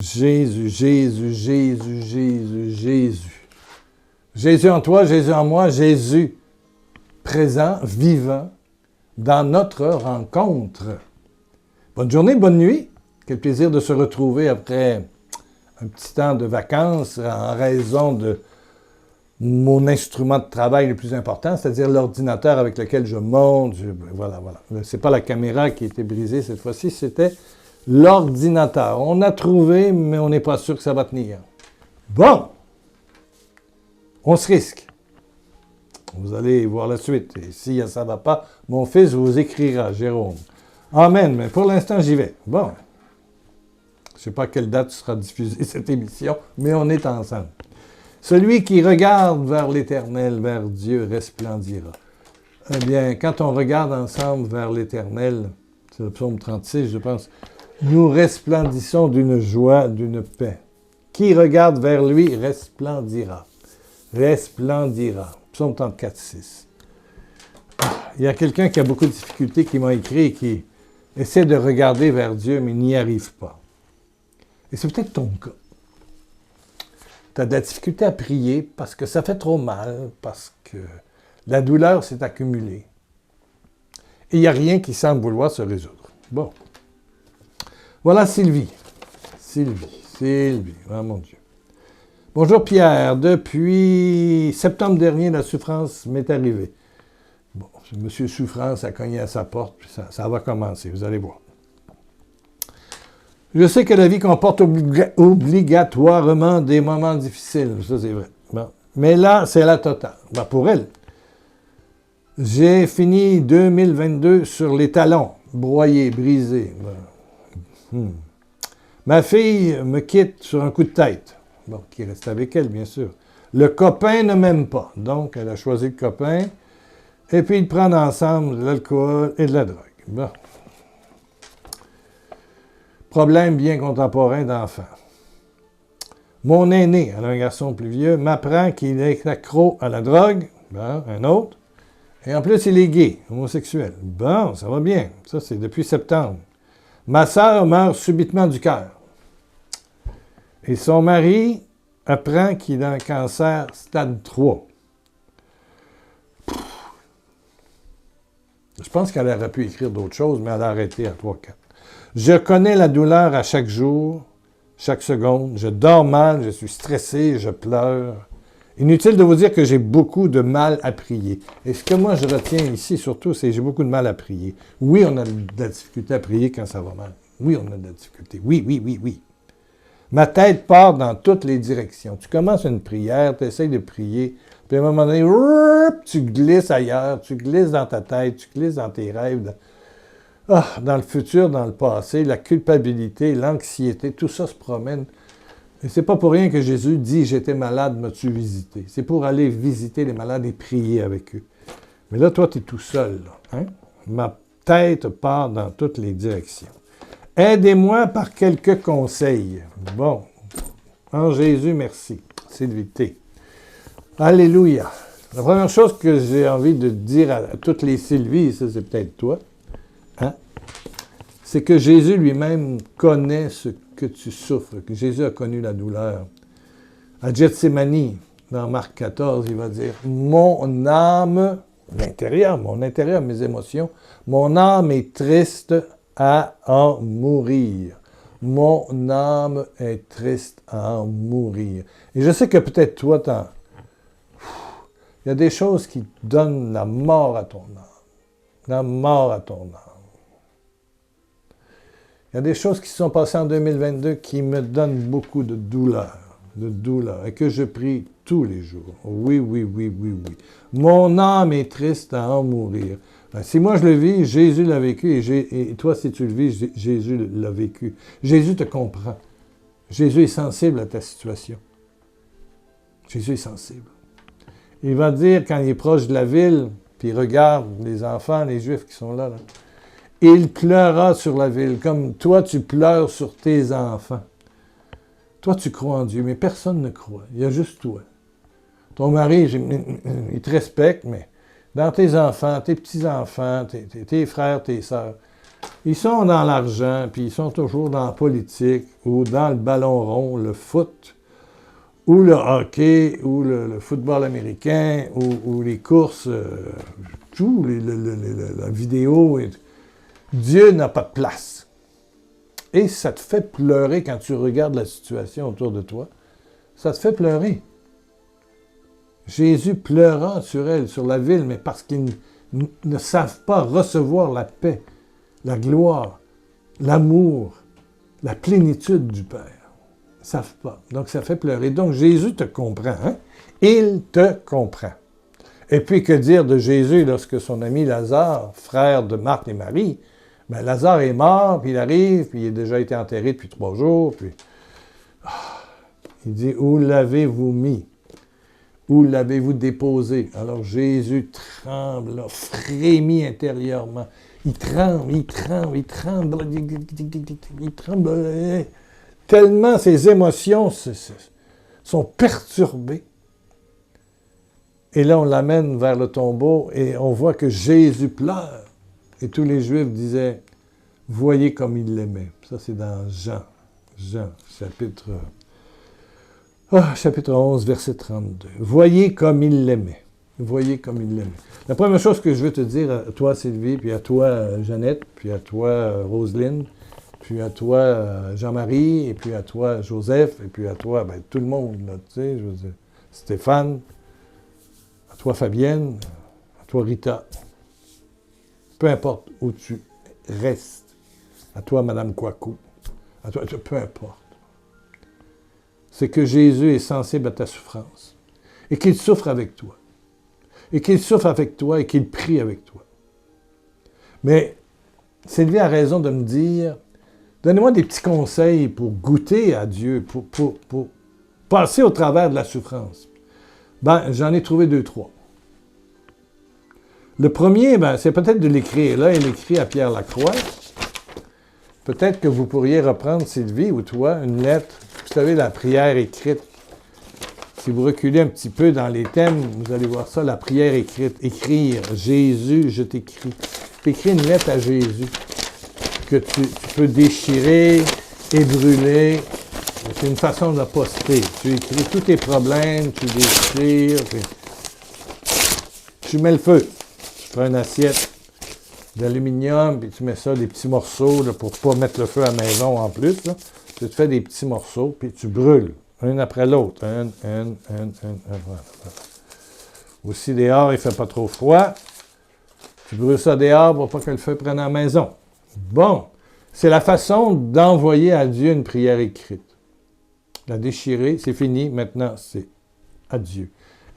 Jésus, Jésus, Jésus, Jésus, Jésus. Jésus en toi, Jésus en moi, Jésus présent, vivant, dans notre rencontre. Bonne journée, bonne nuit. Quel plaisir de se retrouver après un petit temps de vacances en raison de mon instrument de travail le plus important, c'est-à-dire l'ordinateur avec lequel je monte. Voilà. C'est pas la caméra qui était brisée cette fois-ci, c'était l'ordinateur. On a trouvé, mais on n'est pas sûr que ça va tenir. Bon! On se risque. Vous allez voir la suite. Et si ça ne va pas, mon fils vous écrira, Jérôme. Amen, mais pour l'instant, j'y vais. Bon. Je ne sais pas à quelle date sera diffusée cette émission, mais on est ensemble. Celui qui regarde vers l'Éternel, vers Dieu, resplendira. Eh bien, quand on regarde ensemble vers l'Éternel, c'est le psaume 36, je pense, nous resplendissons d'une joie, d'une paix. Qui regarde vers lui resplendira. Resplendira. Psaume 34, 6. Il y a quelqu'un qui a beaucoup de difficultés, qui m'a écrit et qui essaie de regarder vers Dieu, mais n'y arrive pas. Et c'est peut-être ton cas. Tu as de la difficulté à prier parce que ça fait trop mal, parce que la douleur s'est accumulée. Et il n'y a rien qui semble vouloir se résoudre. Bon. Voilà Sylvie. Sylvie. Oh mon Dieu. Bonjour Pierre. Depuis septembre dernier, la souffrance m'est arrivée. Bon, Monsieur Souffrance a cogné à sa porte, puis ça va commencer, vous allez voir. Je sais que la vie comporte obligatoirement des moments difficiles, ça c'est vrai. Bon. Mais là, c'est la totale. Ben, pour elle. J'ai fini 2022 sur les talons, broyés, brisés. Ben. Ma fille me quitte sur un coup de tête. Bon, qui reste avec elle, bien sûr. Le copain ne m'aime pas, donc elle a choisi le copain. Et puis ils prennent ensemble de l'alcool et de la drogue. Bon. Problème bien contemporain d'enfant. Mon aîné, elle a un garçon plus vieux, m'apprend qu'il est accro à la drogue. Bon, un autre. Et en plus, il est gay, homosexuel. Bon, ça va bien. Ça, c'est depuis septembre. Ma sœur meurt subitement du cœur. Et son mari apprend qu'il a un cancer stade 3. Je pense qu'elle aurait pu écrire d'autres choses, mais elle a arrêté à 3-4. Je connais la douleur à chaque jour, chaque seconde. Je dors mal, je suis stressé, je pleure. Inutile de vous dire que j'ai beaucoup de mal à prier. Et ce que moi je retiens ici surtout, c'est que j'ai beaucoup de mal à prier. Oui, on a de la difficulté à prier quand ça va mal. Oui, on a de la difficulté. Oui. Ma tête part dans toutes les directions. Tu commences une prière, tu essaies de prier, puis à un moment donné, tu glisses ailleurs, tu glisses dans ta tête, tu glisses dans tes rêves, dans le futur, dans le passé, la culpabilité, l'anxiété, tout ça se promène. Et c'est pas pour rien que Jésus dit « J'étais malade, m'as-tu visité ?» C'est pour aller visiter les malades et prier avec eux. Mais là, toi, tu es tout seul. Là, hein? Ma tête part dans toutes les directions. Aidez-moi par quelques conseils. Bon. En Jésus, merci. Sylvie T. Alléluia. La première chose que j'ai envie de dire à toutes les Sylvies, ça c'est peut-être toi, hein? C'est que Jésus lui-même connaît ce que tu souffres, que Jésus a connu la douleur. À Gethsémani, dans Marc 14, il va dire « Mon âme, l'intérieur, mon intérieur, mes émotions, mon âme est triste à en mourir. Mon âme est triste à en mourir. » Et je sais que peut-être toi, il y a des choses qui donnent la mort à ton âme. La mort à ton âme. Il y a des choses qui se sont passées en 2022 qui me donnent beaucoup de douleur, et que je prie tous les jours. Oui. Mon âme est triste à en mourir. Ben, si moi je le vis, Jésus l'a vécu, et toi, si tu le vis, Jésus l'a vécu. Jésus te comprend. Jésus est sensible à ta situation. Jésus est sensible. Il va dire, quand il est proche de la ville, puis il regarde les enfants, les Juifs qui sont là, il pleura sur la ville, comme toi tu pleures sur tes enfants. Toi tu crois en Dieu, mais personne ne croit. Il y a juste toi. Ton mari, il te respecte, mais dans tes enfants, tes petits-enfants, tes frères, tes sœurs, Ils sont dans l'argent, puis ils sont toujours dans la politique, ou dans le ballon rond, le foot, ou le hockey, ou le football américain, ou les courses, tout, la vidéo. Dieu n'a pas de place. Et ça te fait pleurer quand tu regardes la situation autour de toi. Ça te fait pleurer. Jésus pleura sur elle, sur la ville, mais parce qu'ils ne savent pas recevoir la paix, la gloire, l'amour, la plénitude du Père. Ils ne savent pas. Donc, ça fait pleurer. Donc, Jésus te comprend. Hein? Il te comprend. Et puis, que dire de Jésus lorsque son ami Lazare, frère de Marthe et Marie, ben, Lazare est mort, puis il arrive, puis il a déjà été enterré depuis 3 jours, puis... il dit, où l'avez-vous mis? Où l'avez-vous déposé? Alors Jésus tremble, là, frémit intérieurement. Il tremble. Tellement ses émotions sont perturbées. Et là, on l'amène vers le tombeau et on voit que Jésus pleure. Et tous les Juifs disaient, voyez comme il l'aimait. Ça, c'est dans Jean, chapitre 11, verset 32. Voyez comme il l'aimait. Voyez comme il l'aimait. La première chose que je veux te dire à toi, Sylvie, puis à toi, Jeannette, puis à toi, Roselyne, puis à toi, Jean-Marie, et puis à toi, Joseph, et puis à toi, ben, tout le monde, là, tu sais, je veux dire, Stéphane, à toi, Fabienne, à toi, Rita. Peu importe où tu restes. À toi, Madame Kouakou. À toi, peu importe. C'est que Jésus est sensible à ta souffrance. Et qu'il souffre avec toi. Et qu'il souffre avec toi et qu'il prie avec toi. Mais Sylvie a raison de me dire, donnez-moi des petits conseils pour goûter à Dieu, pour passer au travers de la souffrance. Ben, j'en ai trouvé 2-3. Le premier, ben, c'est peut-être de l'écrire. Là, il écrit à Pierre Lacroix. Peut-être que vous pourriez reprendre, Sylvie, ou toi, une lettre. Vous savez, la prière écrite. Si vous reculez un petit peu dans les thèmes, vous allez voir ça, la prière écrite. Écrire, Jésus, je t'écris. Tu écris une lettre à Jésus que tu peux déchirer et brûler. C'est une façon de la poster. Tu écris tous tes problèmes, tu déchires, puis tu mets le feu. Tu prends une assiette d'aluminium, puis tu mets ça, des petits morceaux, là, pour ne pas mettre le feu à la maison en plus. Là. Tu te fais des petits morceaux, puis tu brûles, un après l'autre. Voilà. Aussi, dehors, il ne fait pas trop froid. Tu brûles ça dehors pour pas que le feu prenne à la maison. Bon, c'est la façon d'envoyer à Dieu une prière écrite. La déchirer, c'est fini, maintenant, c'est à Dieu.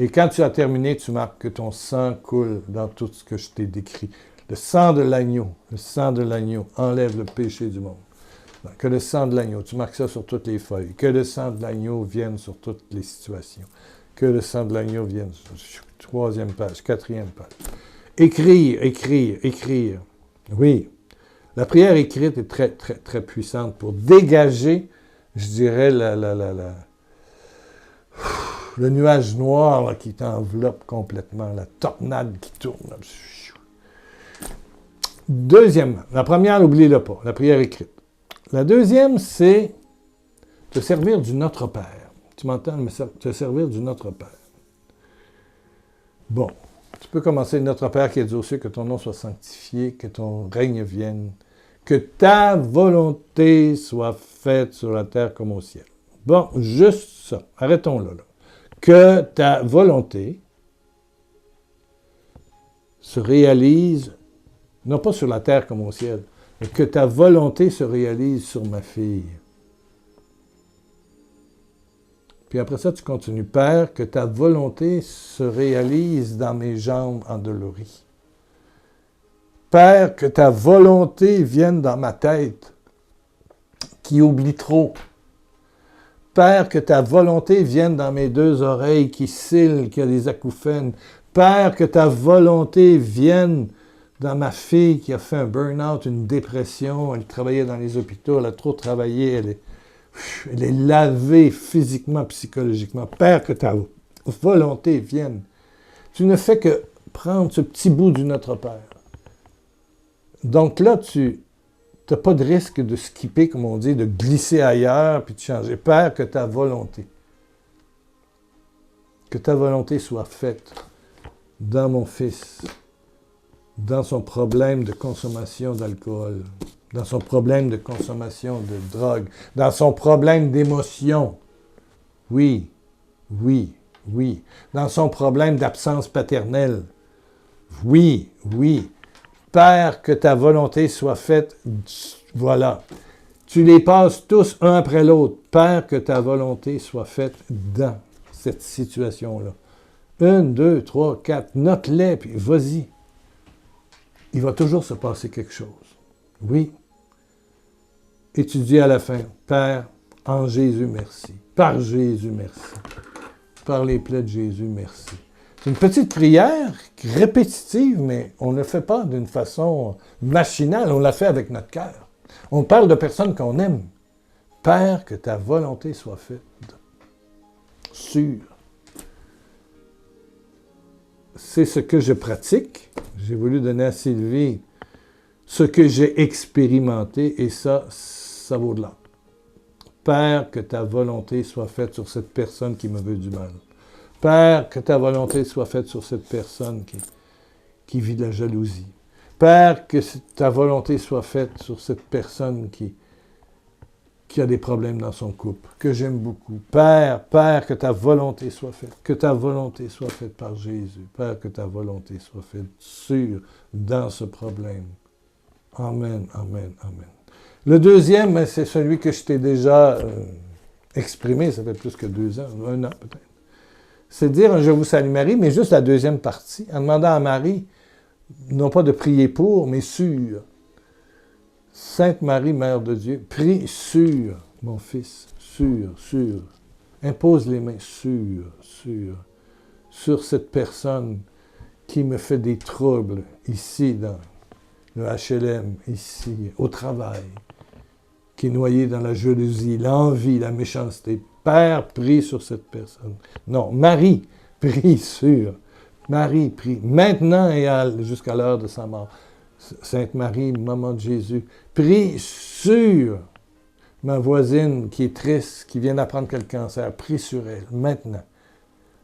Et quand tu as terminé, tu marques que ton sang coule dans tout ce que je t'ai décrit. Le sang de l'agneau enlève le péché du monde. Que le sang de l'agneau, tu marques ça sur toutes les feuilles. Que le sang de l'agneau vienne sur toutes les situations. Que le sang de l'agneau vienne sur 3e page, 4e page. Écrire. Oui. La prière écrite est très, très, très puissante pour dégager, je dirais, le nuage noir là, qui t'enveloppe complètement, la tornade qui tourne. Là. Deuxièmement, la première, n'oubliez-le pas, la prière écrite. La deuxième, c'est te servir du Notre Père. Tu m'entends? Te servir du Notre Père. Bon, tu peux commencer Notre Père qui es aux cieux, que ton nom soit sanctifié, que ton règne vienne, que ta volonté soit faite sur la terre comme au ciel. Bon, juste ça. Arrêtons là. Que ta volonté se réalise, non pas sur la terre comme au ciel, mais que ta volonté se réalise sur ma fille. Puis après ça, tu continues. Père, que ta volonté se réalise dans mes jambes endolories. Père, que ta volonté vienne dans ma tête, qui oublie trop. Père, que ta volonté vienne dans mes 2 oreilles qui cillent, qui a des acouphènes. Père, que ta volonté vienne dans ma fille qui a fait un burn-out, une dépression. Elle travaillait dans les hôpitaux, elle a trop travaillé, elle est lavée physiquement, psychologiquement. Père, que ta volonté vienne. Tu ne fais que prendre ce petit bout du Notre Père. Donc là, tu Tu n'as pas de risque de skipper, comme on dit, de glisser ailleurs puis de changer. Père, que ta volonté soit faite dans mon fils, dans son problème de consommation d'alcool, dans son problème de consommation de drogue, dans son problème d'émotion. Oui, oui, oui. Dans son problème d'absence paternelle. Oui, oui. Père, que ta volonté soit faite. Voilà. Tu les passes tous un après l'autre. Père, que ta volonté soit faite dans cette situation-là. 1, 2, 3, 4. Note-les, puis vas-y. Il va toujours se passer quelque chose. Oui. Et tu dis à la fin, Père, en Jésus, merci. Par Jésus, merci. Par les plaies de Jésus, merci. C'est une petite prière répétitive, mais on ne le fait pas d'une façon machinale, on la fait avec notre cœur. On parle de personnes qu'on aime. Père, que ta volonté soit faite. Sûr. C'est ce que je pratique. J'ai voulu donner à Sylvie ce que j'ai expérimenté, et ça vaut de l'or. Père, que ta volonté soit faite sur cette personne qui me veut du mal. Père, que ta volonté soit faite sur cette personne qui vit de la jalousie. Père, que ta volonté soit faite sur cette personne qui a des problèmes dans son couple, que j'aime beaucoup. Père, que ta volonté soit faite. Que ta volonté soit faite par Jésus. Père, que ta volonté soit faite sur dans ce problème. Amen, amen, amen. Le deuxième, c'est celui que je t'ai déjà exprimé, ça fait plus que 2 ans, 1 an peut-être. C'est dire un « Je vous salue Marie », mais juste la deuxième partie, en demandant à Marie, non pas de prier pour, mais sur. Sainte Marie, Mère de Dieu, prie sur mon fils, sur. Impose les mains sur cette personne qui me fait des troubles ici dans le HLM, ici, au travail, qui est noyé dans la jalousie, l'envie, la méchanceté. Père, prie sur cette personne. Non, Marie, prie sur. Marie, prie. Maintenant et jusqu'à l'heure de sa mort. Sainte Marie, maman de Jésus, prie sur ma voisine qui est triste, qui vient d'apprendre qu'elle a le cancer. Prie sur elle, maintenant.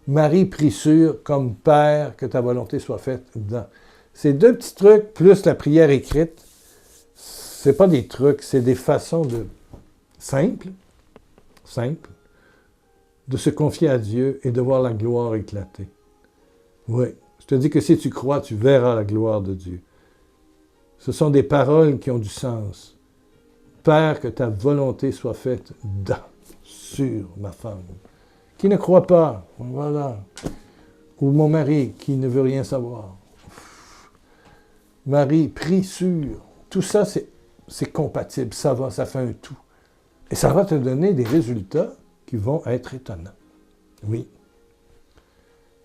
Marie, prie sur, comme Père, que ta volonté soit faite dans. Ces 2 petits trucs, plus la prière écrite, c'est pas des trucs, c'est des façons simples, de se confier à Dieu et de voir la gloire éclater. Oui, je te dis que si tu crois, tu verras la gloire de Dieu. Ce sont des paroles qui ont du sens. Père, que ta volonté soit faite sur ma femme, qui ne croit pas, voilà, ou mon mari qui ne veut rien savoir. Marie, prie sur. Tout ça, c'est compatible, ça va, ça fait un tout. Et ça va te donner des résultats qui vont être étonnants. Oui.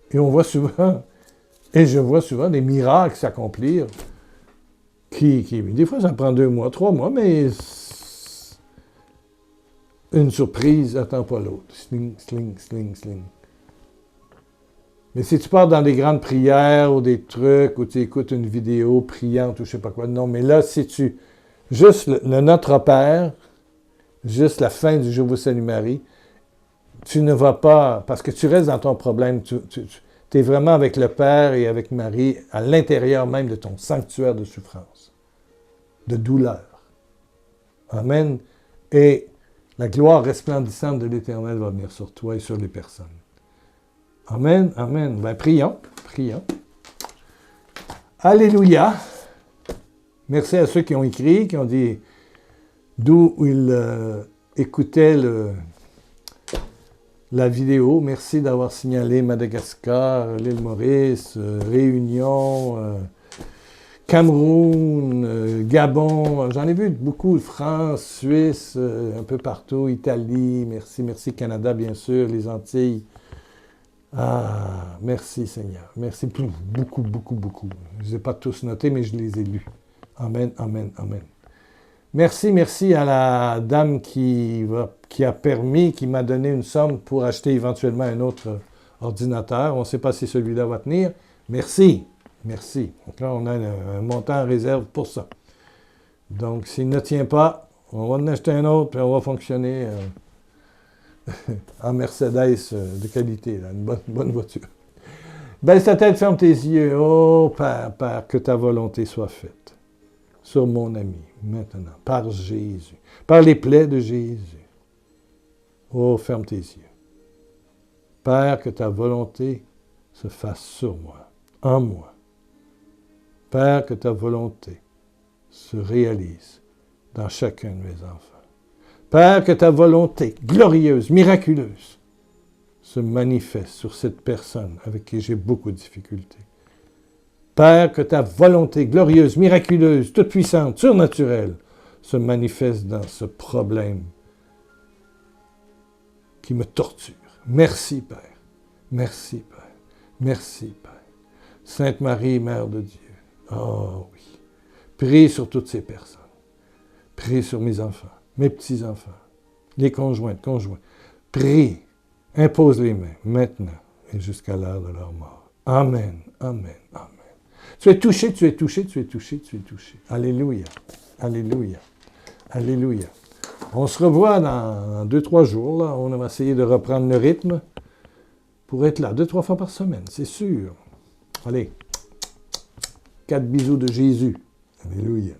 Et on voit souvent, et je vois souvent des miracles s'accomplir, des fois ça prend 2 mois, 3 mois, mais une surprise n'attend pas l'autre. Sling, sling, sling, sling. Mais si tu pars dans des grandes prières ou des trucs, où tu écoutes une vidéo priante ou je sais pas quoi, non, mais là, si tu... Juste le Notre Père, juste la fin du « Je vous salue Marie », tu ne vas pas, parce que tu restes dans ton problème, tu es vraiment avec le Père et avec Marie à l'intérieur même de ton sanctuaire de souffrance, de douleur. Amen. Et la gloire resplendissante de l'Éternel va venir sur toi et sur les personnes. Amen, amen. Ben, prions. Alléluia. Merci à ceux qui ont écrit, qui ont dit d'où ils écoutaient la vidéo. Merci d'avoir signalé Madagascar, l'île Maurice, Réunion, Cameroun, Gabon. J'en ai vu beaucoup, France, Suisse, un peu partout, Italie. Merci Canada, bien sûr, les Antilles. Ah, merci Seigneur. Merci beaucoup. Je ne les ai pas tous notés, mais je les ai lus. Amen. Merci à la dame qui m'a donné une somme pour acheter éventuellement un autre ordinateur. On ne sait pas si celui-là va tenir. Merci. Donc là, on a un montant en réserve pour ça. Donc, s'il ne tient pas, on va en acheter un autre, puis on va fonctionner en Mercedes de qualité, là, une bonne voiture. Baisse ta tête, ferme tes yeux. Oh, Père, Père, que ta volonté soit faite sur mon ami, maintenant, par Jésus, par les plaies de Jésus. Oh, ferme tes yeux. Père, que ta volonté se fasse sur moi, en moi. Père, que ta volonté se réalise dans chacun de mes enfants. Père, que ta volonté glorieuse, miraculeuse, se manifeste sur cette personne avec qui j'ai beaucoup de difficultés. Père, que ta volonté glorieuse, miraculeuse, toute puissante, surnaturelle, se manifeste dans ce problème qui me torture. Merci, Père. Merci, Père. Merci, Père. Sainte Marie, Mère de Dieu. Oh oui. Prie sur toutes ces personnes. Prie sur mes enfants, mes petits-enfants, les conjointes, conjoints. Prie. Impose les mains, maintenant et jusqu'à l'heure de leur mort. Amen, amen, amen. Tu es touché, tu es touché, tu es touché, tu es touché. Alléluia, alléluia, alléluia. On se revoit dans 2-3 jours. Là. On va essayer de reprendre le rythme pour être là 2-3 fois par semaine, c'est sûr. Allez, 4 bisous de Jésus. Alléluia.